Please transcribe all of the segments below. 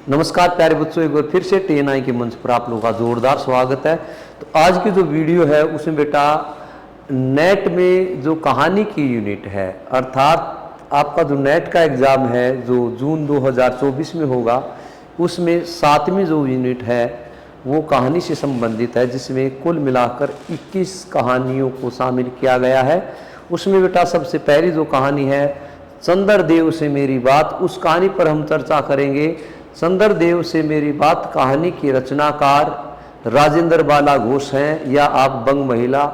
नमस्कार प्यारे बच्चों, एक बार फिर से TNI के मंच पर आप लोगों का जोरदार स्वागत है। तो आज की जो वीडियो है उसमें बेटा नेट में जो कहानी की यूनिट है, अर्थात आपका जो नेट का एग्ज़ाम है जो जून 2024 में होगा, उसमें 7वीं जो यूनिट है वो कहानी से संबंधित है, जिसमें कुल मिलाकर 21 कहानियों को शामिल किया गया है। उसमें बेटा सबसे पहली जो कहानी है चंद्रदेव से मेरी बात, उस कहानी पर हम चर्चा करेंगे। चंद्रदेव से मेरी बात कहानी की रचनाकार राजेंद्र बाला घोष हैं, या आप बंग महिला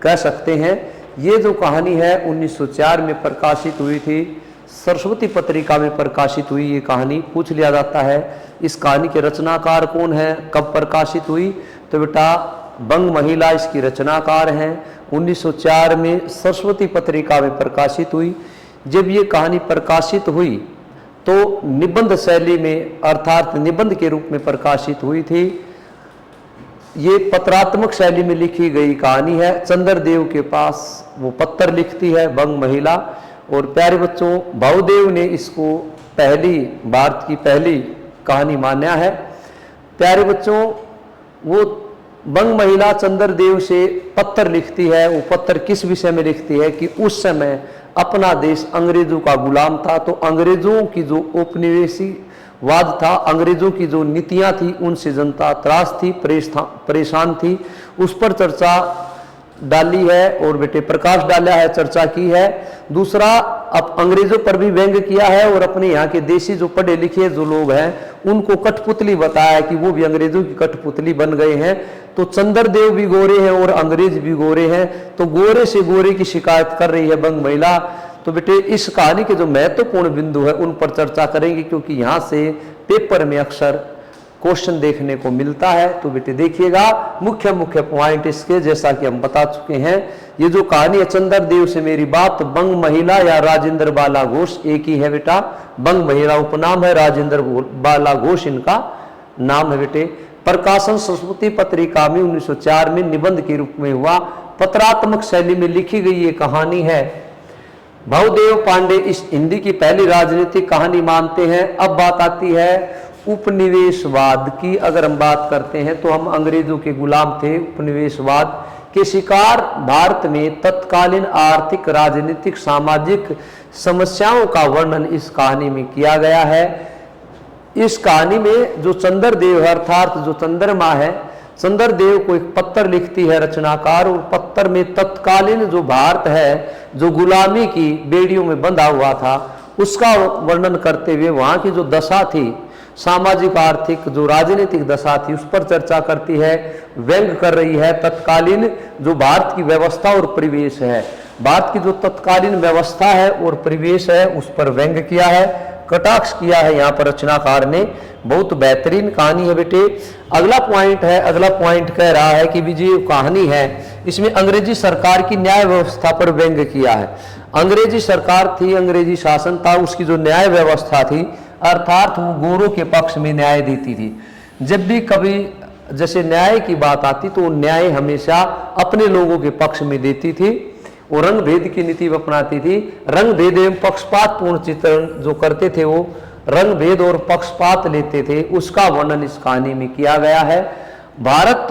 कह सकते हैं। ये जो कहानी है 1904 में प्रकाशित हुई थी, सरस्वती पत्रिका में प्रकाशित हुई। ये कहानी पूछ लिया जाता है इस कहानी के रचनाकार कौन है, कब प्रकाशित हुई, तो बेटा बंग महिला इसकी रचनाकार हैं। 1904 में सरस्वती पत्रिका में प्रकाशित हुई। जब ये कहानी प्रकाशित हुई तो निबंध शैली में, अर्थात निबंध के रूप में प्रकाशित हुई थी। ये पत्रात्मक शैली में लिखी गई कहानी है। चंद्रदेव के पास वो पत्र लिखती है बंग महिला। और प्यारे बच्चों, भाऊदेव ने इसको भारत की पहली कहानी माना है। प्यारे बच्चों, वो बंग महिला चंद्रदेव से पत्र लिखती है। वो पत्र किस विषय में लिखती है कि उस समय अपना देश अंग्रेजों का गुलाम था, तो अंग्रेजों की जो औपनिवेशवाद था, अंग्रेजों की जो नीतियां थी, उनसे जनता त्रास थी, परेशान थी। उस पर चर्चा डाली है और बेटे प्रकाश डाला है, चर्चा की है। दूसरा, अब अंग्रेजों पर भी व्यंग किया है और अपने यहाँ के देशी जो पढ़े लिखे जो लोग हैं उनको कठपुतली बताया है कि वो भी अंग्रेजों की कठपुतली बन गए हैं। तो चंद्रदेव भी गोरे हैं और अंग्रेज भी गोरे हैं, तो गोरे से गोरे की शिकायत कर रही है बंग महिला। तो बेटे इस कहानी के जो महत्वपूर्ण बिंदु है उन पर चर्चा करेंगे, क्योंकि यहाँ से पेपर में अक्सर क्वेश्चन देखने को मिलता है। तो बेटे देखिएगा मुख्य पॉइंट इसके, जैसा कि हम बता चुके हैं। ये जो कहानी है चंद्रदेव से मेरी बात, बंग महिला या राजेंद्र बाला घोष एक ही है बेटा। बंग महिला उपनाम है, राजेंद्र बाला घोष इनका नाम है बेटे। प्रकाशन सरस्वती पत्रिका में 1904 में निबंध के रूप में हुआ। पत्रात्मक शैली में लिखी गई ये कहानी है। भाऊदेव पांडे इस हिंदी की पहली राजनीतिक कहानी मानते हैं। अब बात आती है उपनिवेशवाद की। अगर हम बात करते हैं तो हम अंग्रेजों के गुलाम थे, उपनिवेशवाद के शिकार। भारत में तत्कालीन आर्थिक, राजनीतिक, सामाजिक समस्याओं का वर्णन इस कहानी में किया गया है। इस कहानी में जो चंद्रदेव है, अर्थात जो चंद्रमा है, चंद्रदेव को एक पत्र लिखती है रचनाकार, और पत्र में तत्कालीन जो भारत है जो गुलामी की बेड़ियों में बंधा हुआ था उसका वर्णन करते हुए वहां की जो दशा थी, सामाजिक, आर्थिक, जो राजनीतिक दशा थी, उस पर चर्चा करती है, व्यंग कर रही है। तत्कालीन जो भारत की व्यवस्था और परिवेश है, भारत की जो तत्कालीन व्यवस्था है और परिवेश है, उस पर व्यंग किया है, कटाक्ष किया है यहाँ पर रचनाकार ने। बहुत बेहतरीन कहानी है बेटे। अगला पॉइंट है, अगला पॉइंट कह रहा है कि जो कहानी है इसमें अंग्रेजी सरकार की न्याय व्यवस्था पर व्यंग किया है। अंग्रेजी सरकार थी, अंग्रेजी शासन था, उसकी जो न्याय व्यवस्था थी, अर्थात वो गोरों के पक्ष में न्याय देती थी। जब भी कभी जैसे न्याय की बात आती तो न्याय हमेशा अपने लोगों के पक्ष में देती थी और रंग भेद की नीति अपनाती थी। रंग भेद एवं पक्षपात पूर्ण चित्रण जो करते थे, वो रंग भेद और पक्षपात लेते थे, उसका वर्णन इस कहानी में किया गया है। भारत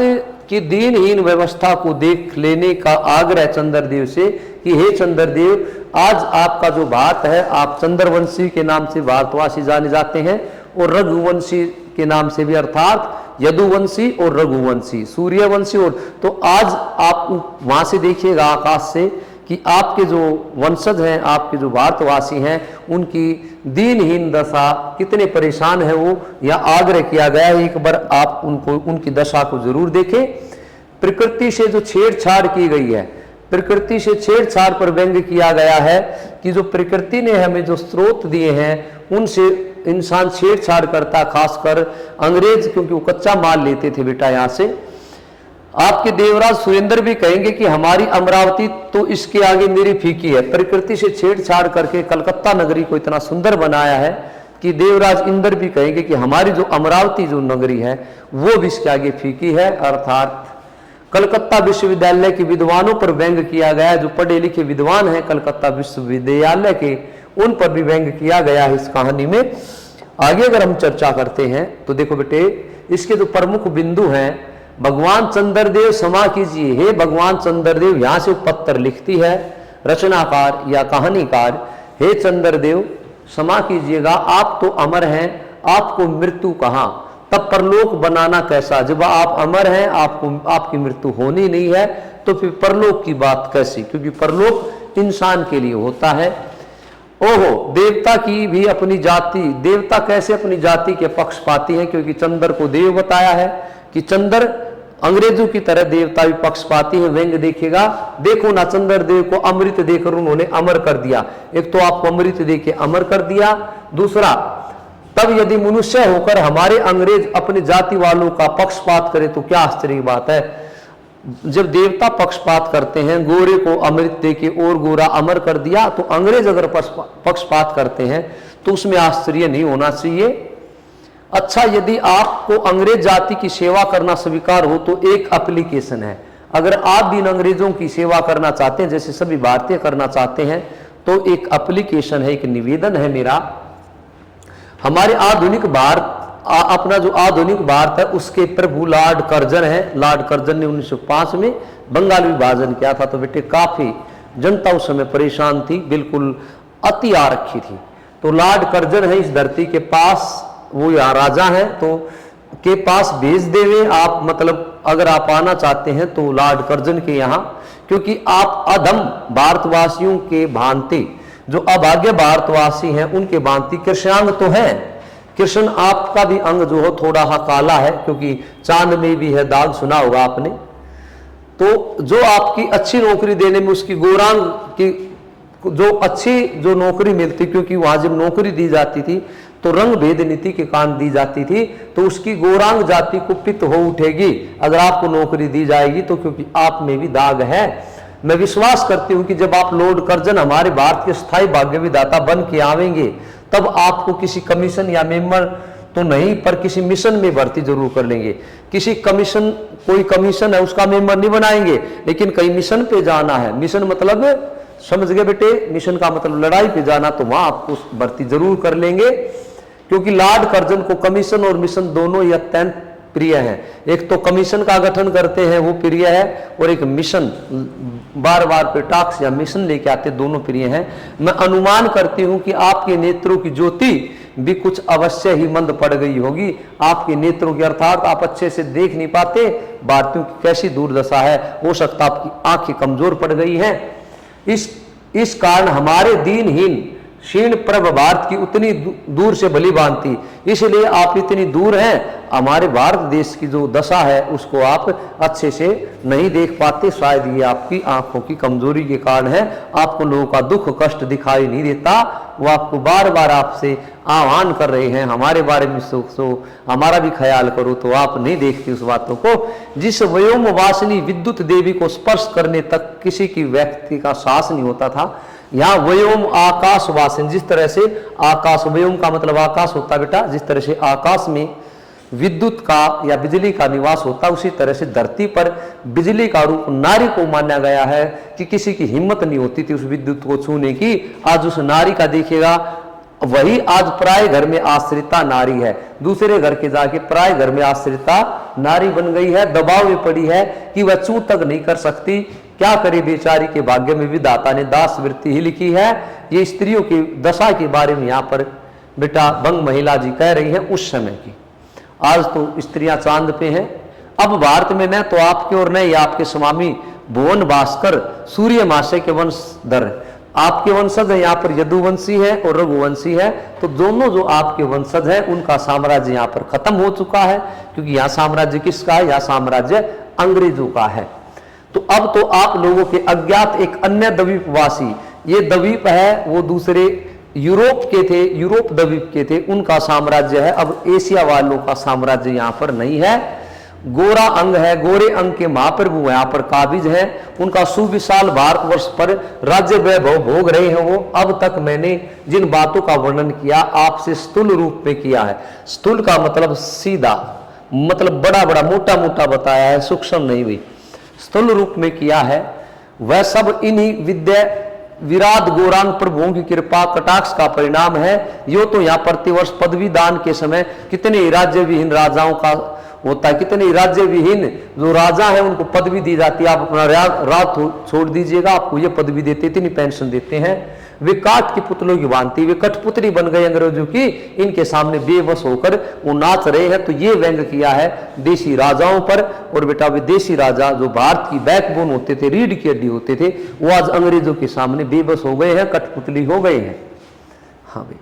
की दीनहीन व्यवस्था को देख लेने का आग्रह चंद्रदेव से कि हे चंद्रदेव, आज आपका जो भारत है, आप चंद्रवंशी के नाम से भारतवासी जाने जाते हैं और रघुवंशी के नाम से भी, अर्थात यदुवंशी और रघुवंशी, सूर्यवंशी। और तो आज आप वहां से देखिएगा आकाश से कि आपके जो वंशज हैं, आपके जो भारतवासी हैं, उनकी दीनहीन दशा, कितने परेशान है वो, या आग्रह किया गया है। एक बार आप उनको, उनकी दशा को जरूर देखें। प्रकृति से जो छेड़छाड़ की गई है, प्रकृति से छेड़छाड़ पर व्यंग किया गया है कि जो प्रकृति ने हमें जो स्रोत दिए हैं उनसे इंसान छेड़छाड़ करता, खासकर अंग्रेज, क्योंकि वो कच्चा माल लेते थे बेटा यहाँ से। आपके देवराज सुरेंद्र भी कहेंगे कि हमारी अमरावती तो इसके आगे मेरी फीकी है। प्रकृति से छेड़छाड़ करके कलकत्ता नगरी को इतना सुंदर बनाया है कि देवराज इंद्र भी कहेंगे कि हमारी जो अमरावती जो नगरी है वो भी इसके आगे फीकी है। अर्थात कलकत्ता विश्वविद्यालय के विद्वानों पर व्यंग किया गया, जो पढ़े लिखे विद्वान हैं कलकत्ता विश्वविद्यालय के, उन पर भी व्यंग किया गया है इस कहानी में। आगे अगर हम चर्चा करते हैं तो देखो बेटे, इसके जो प्रमुख बिंदु हैं, भगवान चंद्रदेव क्षमा कीजिए, हे भगवान चंद्रदेव, यहां से पत्र लिखती है रचनाकार या कहानीकार, हे चंद्रदेव क्षमा कीजिएगा, आप तो अमर हैं, आपको मृत्यु कहां, तब परलोक बनाना कैसा, जब आप अमर हैं, आपको आपकी मृत्यु होनी नहीं है, तो फिर परलोक की बात कैसी, क्योंकि परलोक इंसान के लिए होता है। ओहो, देवता की भी अपनी जाति, देवता कैसे अपनी जाति के पक्षपाती हैं, क्योंकि चंद्र को देव बताया है कि चंद्र अंग्रेजों की तरह देवता भी पक्षपाती है। व्यंग देखेगा, देखो ना चंद्रदेव को अमृत देकर उन्होंने अमर कर दिया, एक तो आपको अमृत देके अमर कर दिया, दूसरा तब यदि मनुष्य होकर हमारे अंग्रेज अपने जाति वालों का पक्षपात करे तो क्या आश्चर्य की बात है। जब देवता पक्षपात करते हैं, गोरे को अमृत देके और गोरा अमर कर दिया, तो अंग्रेज अगर पक्षपात करते हैं तो उसमें आश्चर्य नहीं होना चाहिए। अच्छा, यदि आपको अंग्रेज जाति की सेवा करना स्वीकार हो तो एक एप्लीकेशन है, अगर आप भी इन अंग्रेजों की सेवा करना चाहते हैं जैसे सभी भारतीय करना चाहते हैं, तो एक एप्लीकेशन है, एक निवेदन है मेरा, हमारे आधुनिक भारत, अपना जो आधुनिक भारत है उसके प्रभु लॉर्ड कर्जन है, लॉर्ड कर्जन ने 1905 में बंगाल विभाजन किया था, तो बेटे काफी जनता उस समय परेशान थी, बिल्कुल अति आ रखी थी, तो लॉर्ड कर्जन है इस धरती के पास, वो यहाँ राजा है, तो के पास भेज देवे आप, मतलब अगर आप आना चाहते हैं तो लॉर्ड कर्जन के यहाँ, क्योंकि आप अधम भारतवासियों के भांति, जो अभाग्य भारतवासी हैं उनके भांति कृष्णांग तो है, कृष्ण आपका भी अंग जो हो थोड़ा हा काला है, क्योंकि चांद में भी है दाग, सुना होगा आपने, तो जो आपकी अच्छी नौकरी देने में उसकी गोरांग की जो अच्छी जो नौकरी मिलती, क्योंकि वहां जब नौकरी दी जाती थी तो रंग भेद नीति के कारण दी जाती थी, तो उसकी गोरांग जाति कुपित हो उठेगी अगर आपको नौकरी दी जाएगी तो, क्योंकि आप में भी दाग है। मैं विश्वास करती हूं कि जब आप लॉर्ड कर्जन हमारे भारत के स्थायी भाग्य विधाता बन के आवेंगे, तब आपको किसी कमीशन या मेंबर तो नहीं, पर किसी मिशन में भर्ती जरूर कर लेंगे, किसी कमीशन, कोई कमीशन है उसका मेंबर नहीं बनाएंगे, लेकिन कहीं मिशन पे जाना है, मिशन मतलब समझ गए बेटे, मिशन का मतलब लड़ाई पे जाना, तो वहां आपको भर्ती जरूर कर लेंगे, क्योंकि लॉर्ड कर्जन को कमीशन और मिशन दोनों ही अत्यंत प्रिय है। एक तो कमीशन का गठन करते हैं वो प्रिय है, और एक मिशन बार बार पे टास्क या मिशन लेके आते, दोनों प्रिय हैं। मैं अनुमान करती हूं कि आपके नेत्रों की ज्योति भी कुछ अवश्य ही मंद पड़ गई होगी, आपके नेत्रों की, अर्थात आप अच्छे से देख नहीं पाते, भारतीयों की कैसी दुर्दशा है, हो सकता आपकी आंखें कमजोर पड़ गई हैं। इस कारण हमारे दीनहीन क्षीण प्रभ भारत की उतनी दूर से भली भांति, इसलिए आप इतनी दूर हैं, हमारे भारत देश की जो दशा है उसको आप अच्छे से नहीं देख पाते, शायद ये आपकी आंखों की कमजोरी के कारण है, आपको लोगों का दुख कष्ट दिखाई नहीं देता, वो आपको बार बार आपसे आह्वान कर रहे हैं हमारे बारे में सोचो, हमारा भी ख्याल करो, तो आप नहीं देखते उस बातों को। जिस व्योम वासिनी विद्युत देवी को स्पर्श करने तक किसी की व्यक्ति का साहस नहीं होता था, यहाँ व्योम आकाश वासिन, जिस तरह से आकाश, व्योम का मतलब आकाश होता बेटा, जिस तरह से आकाश में विद्युत का या बिजली का निवास होता, उसी तरह से धरती पर बिजली का रूप नारी को माना गया है कि किसी की हिम्मत नहीं होती थी उस विद्युत को छूने की। आज उस नारी का देखिएगा, वही आज प्राय घर में आश्रिता नारी है, दूसरे घर के जाके प्राय घर में आश्रिता नारी बन गई है, दबाव में पड़ी है कि वह छू तक नहीं कर सकती। क्या करे बेचारी के भाग्य में विधाता ने दास वृत्ति ही लिखी है। ये स्त्रियों की दशा के बारे में यहाँ पर बेटा बंग महिला जी कह रही है उस समय की। आज तो स्त्रियां चांद पे हैं। अब भारत में न तो आपके और न ही आपके स्वामी भुवन भास्कर सूर्य महाशय के वंशधर, आपके वंशज है यहाँ पर यदुवंशी है और रघुवंशी है, तो दोनों जो आपके वंशज है उनका साम्राज्य यहाँ पर खत्म हो चुका है, क्योंकि यहाँ साम्राज्य किसका है, यहाँ साम्राज्य अंग्रेजों का है। तो अब तो आप लोगों के अज्ञात एक अन्य द्वीपवासी, ये द्वीप है वो दूसरे यूरोप के थे, यूरोप द्वीप के थे, उनका साम्राज्य है। अब एशिया वालों का साम्राज्य यहाँ पर नहीं है। गोरा अंग है, गोरे अंग के महाप्रभु यहाँ पर काबिज है, उनका सुविशाल भारतवर्ष पर राज्य वैभव भोग रहे हैं वो। अब तक मैंने जिन बातों का वर्णन किया आपसे स्थूल रूप में किया है। स्थूल का मतलब सीधा, मतलब बड़ा बड़ा मोटा मोटा बताया है, सूक्ष्म नहीं हुई, स्थूल रूप में किया है। वह सब इन्हीं विद्या विराट गौरांग प्रभुओं की कृपा कटाक्ष का परिणाम है। यो तो यहाँ प्रतिवर्ष पदवी दान के समय कितने राज्य विहीन राजाओं का होता है, कितने राज्य विहीन जो राजा है उनको पदवी दी जाती है। आप अपना राज छोड़ दीजिएगा, आपको ये पदवी देते, इतनी पेंशन देते हैं। वे काठ की पुतलों की भांति वे कठपुतली बन गए अंग्रेजों की, इनके सामने बेबस होकर वो नाच रहे हैं। तो ये व्यंग किया है देशी राजाओं पर। और बेटा वे देशी राजा जो भारत की बैकबोन होते थे, रीढ़ की हड्डी होते थे, वो आज अंग्रेजों के सामने बेबस हो गए हैं, कठपुतली हो गए हैं। हाँ भाई,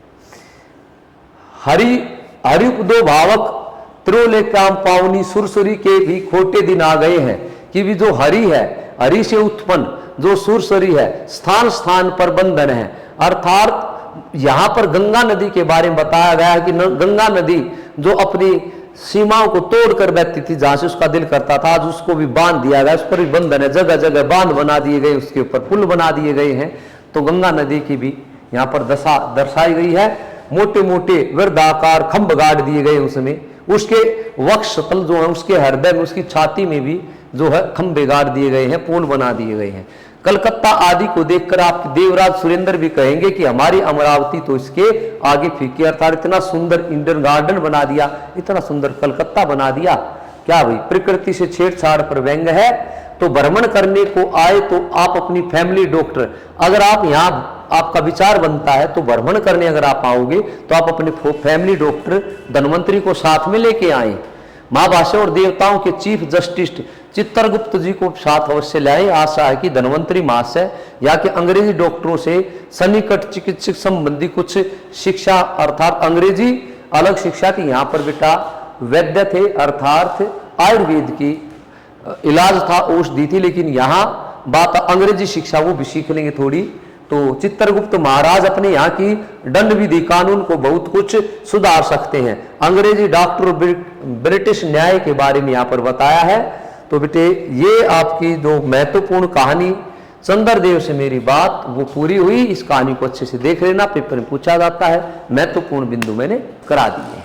हरिपदो भावक त्रोले काम पावनी सुरसुरी के भी खोटे दिन आ गए हैं। कि भी जो हरि है, हरि से उत्पन्न जो सुरसुरी है, स्थान स्थान पर बंधन है। अर्थात यहां पर गंगा नदी के बारे में बताया गया है कि गंगा नदी जो अपनी सीमाओं को तोड़कर बहती थी, जहां से उसका दिल करता था, आज उसको भी बांध दिया गया, उस पर भी बंधन है, जगह जगह बांध बना दिए गए, उसके ऊपर पुल बना दिए गए हैं। तो गंगा नदी की भी यहाँ पर दशा दर्शाई गई है। मोटे मोटे वृद्धाकार खंभ गाड़ दिए गए उसमें, उसके वक्षस्थल जो है, उसके हृदय में, उसकी छाती में भी जो है खंभे गाड़ दिए गए हैं, पुल बना दिए गए हैं। कलकत्ता आदि को देखकर आप देवराज सुरेंद्र भी कहेंगे कि हमारी अमरावती तो इसके आगे फीकी। अर्थात इतना सुंदर इंडियन गार्डन बना दिया, इतना सुंदर कलकत्ता बना दिया। क्या भाई, प्रकृति से छेड़छाड़ पर व्यंग है। तो भ्रमण करने को आए तो आप अपनी फैमिली डॉक्टर, अगर आप यहाँ आपका विचार बनता है तो भ्रमण करने अगर आप आओगे तो आप अपने फैमिली डॉक्टर धन्वंतरी को साथ में लेके आए। महाभाष्य और देवताओं के चीफ जस्टिस चित्रगुप्त जी को साथ अवश्य लाए। आशा है कि धन्वंतरी महाशय या के अंग्रेजी डॉक्टरों से सन्निकट चिकित्सक संबंधी कुछ शिक्षा, अर्थात अंग्रेजी अलग शिक्षा थी, यहाँ पर बेटा वैद्य थे, अर्थात आयुर्वेद की इलाज था, औषधि थी। लेकिन यहाँ बात अंग्रेजी शिक्षा वो भी सीख लेंगे थोड़ी। तो चित्रगुप्त महाराज अपने यहाँ की दंड विधि कानून को बहुत कुछ सुधार सकते हैं। अंग्रेजी डॉक्टर ब्रिटिश न्याय के बारे में यहाँ पर बताया है। तो बेटे ये आपकी जो महत्वपूर्ण कहानी चंद्रदेव से मेरी बात वो पूरी हुई। इस कहानी को अच्छे से देख लेना, पेपर में पूछा जाता है, महत्वपूर्ण बिंदु मैंने करा दिए।